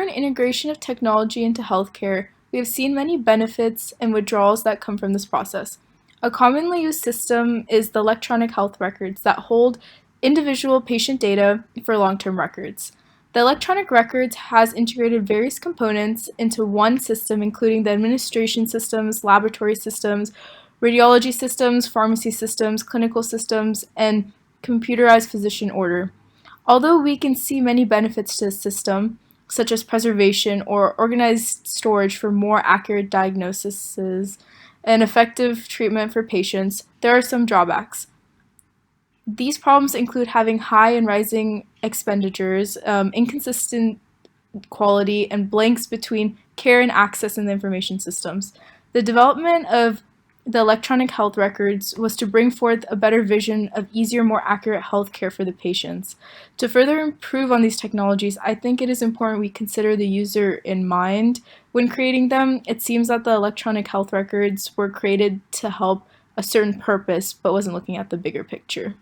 current integration of technology into healthcare, we have seen many benefits and withdrawals that come from this process. A commonly used system is the electronic health records that hold individual patient data for long-term records. The electronic records has integrated various components into one system, including the administration systems, laboratory systems, radiology systems, pharmacy systems, clinical systems, and computerized physician order. Although we can see many benefits to the system, such as preservation or organized storage for more accurate diagnoses and effective treatment for patients, there are some drawbacks. These problems include having high and rising expenditures, inconsistent quality, and blanks between care and access in the information systems. The development of the electronic health records was to bring forth a better vision of easier, more accurate health care for the patients. To further improve on these technologies, I think it is important we consider the user in mind when creating them. It seems that the electronic health records were created to help a certain purpose, but wasn't looking at the bigger picture.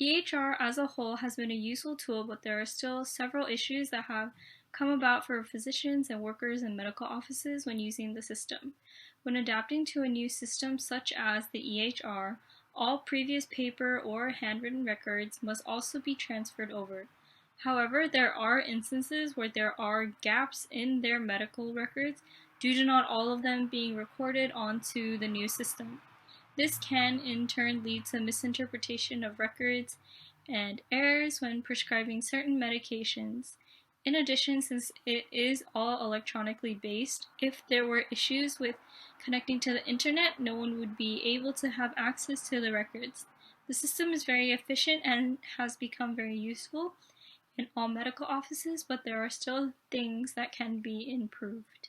EHR as a whole has been a useful tool, but there are still several issues that have come about for physicians and workers in medical offices when using the system. When adapting to a new system such as the EHR, all previous paper or handwritten records must also be transferred over. However, there are instances where there are gaps in their medical records due to not all of them being recorded onto the new system. This can in turn lead to misinterpretation of records and errors when prescribing certain medications. In addition, since it is all electronically based, if there were issues with connecting to the internet, no one would be able to have access to the records. The system is very efficient and has become very useful in all medical offices, but there are still things that can be improved.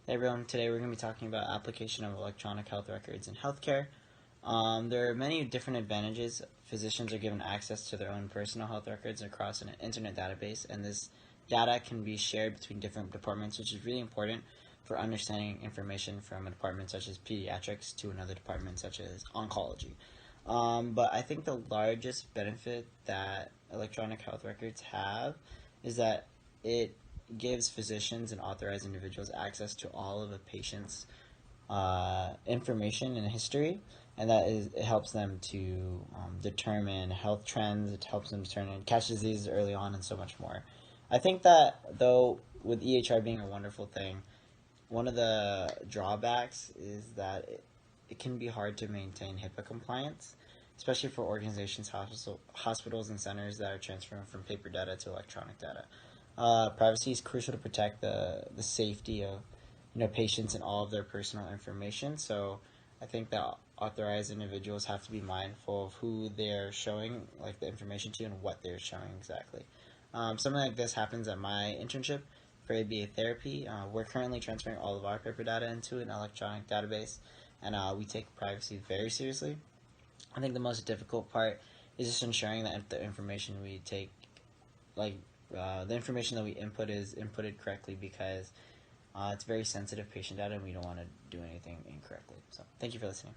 Hey everyone, today we're going to be talking about application of electronic health records in healthcare. There are many different advantages. Physicians are given access to their own personal health records across an internet database, and this data can be shared between different departments, which is really important for understanding information from a department such as pediatrics to another department such as oncology. But I think the largest benefit that electronic health records have is that it gives physicians and authorized individuals access to all of a patient's information and history, and it helps them to determine health trends. It helps them determine catch diseases early on, and so much more. I think that though, with EHR being a wonderful thing, one of the drawbacks is that it can be hard to maintain HIPAA compliance, especially for organizations, hospitals, and centers that are transferring from paper data to electronic data. Privacy is crucial to protect the safety of patients and all of their personal information. So I think that authorized individuals have to be mindful of who they're showing the information to and what they're showing exactly. Something like this happens at my internship for ABA therapy. We're currently transferring all of our paper data into an electronic database, and we take privacy very seriously. I think the most difficult part is just ensuring that the information we take, the information that we input is inputted correctly, because it's very sensitive patient data and we don't want to do anything incorrectly. So thank you for listening.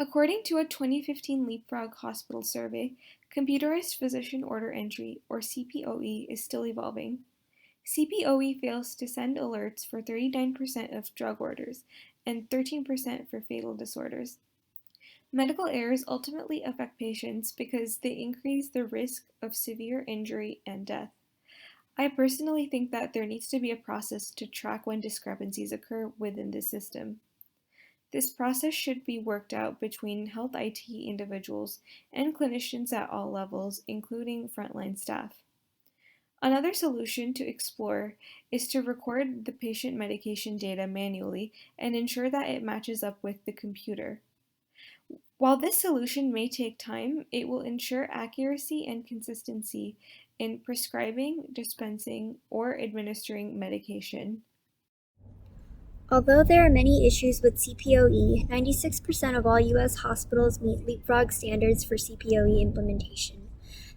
According to a 2015 Leapfrog Hospital survey, computerized physician order entry, or CPOE, is still evolving. CPOE fails to send alerts for 39% of drug orders and 13% for fatal disorders. Medical errors ultimately affect patients because they increase the risk of severe injury and death. I personally think that there needs to be a process to track when discrepancies occur within the system. This process should be worked out between health IT individuals and clinicians at all levels, including frontline staff. Another solution to explore is to record the patient medication data manually and ensure that it matches up with the computer. While this solution may take time, it will ensure accuracy and consistency in prescribing, dispensing, or administering medication. Although there are many issues with CPOE, 96% of all U.S. hospitals meet Leapfrog standards for CPOE implementation.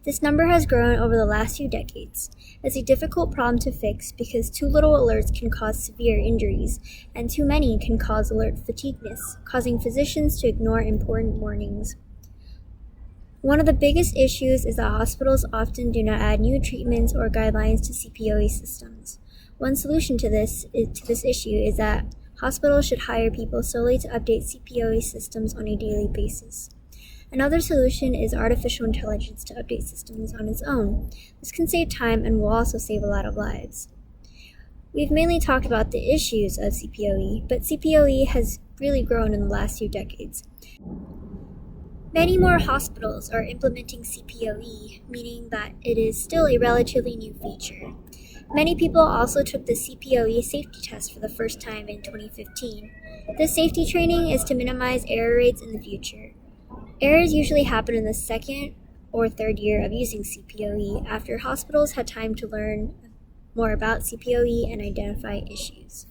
This number has grown over the last few decades. It's a difficult problem to fix because too little alerts can cause severe injuries, and too many can cause alert fatigueness, causing physicians to ignore important warnings. One of the biggest issues is that hospitals often do not add new treatments or guidelines to CPOE systems. One solution to this issue is that hospitals should hire people solely to update CPOE systems on a daily basis. Another solution is artificial intelligence to update systems on its own. This can save time and will also save a lot of lives. We've mainly talked about the issues of CPOE, but CPOE has really grown in the last few decades. Many more hospitals are implementing CPOE, meaning that it is still a relatively new feature. Many people also took the CPOE safety test for the first time in 2015. This safety training is to minimize error rates in the future. Errors usually happen in the second or third year of using CPOE after hospitals had time to learn more about CPOE and identify issues.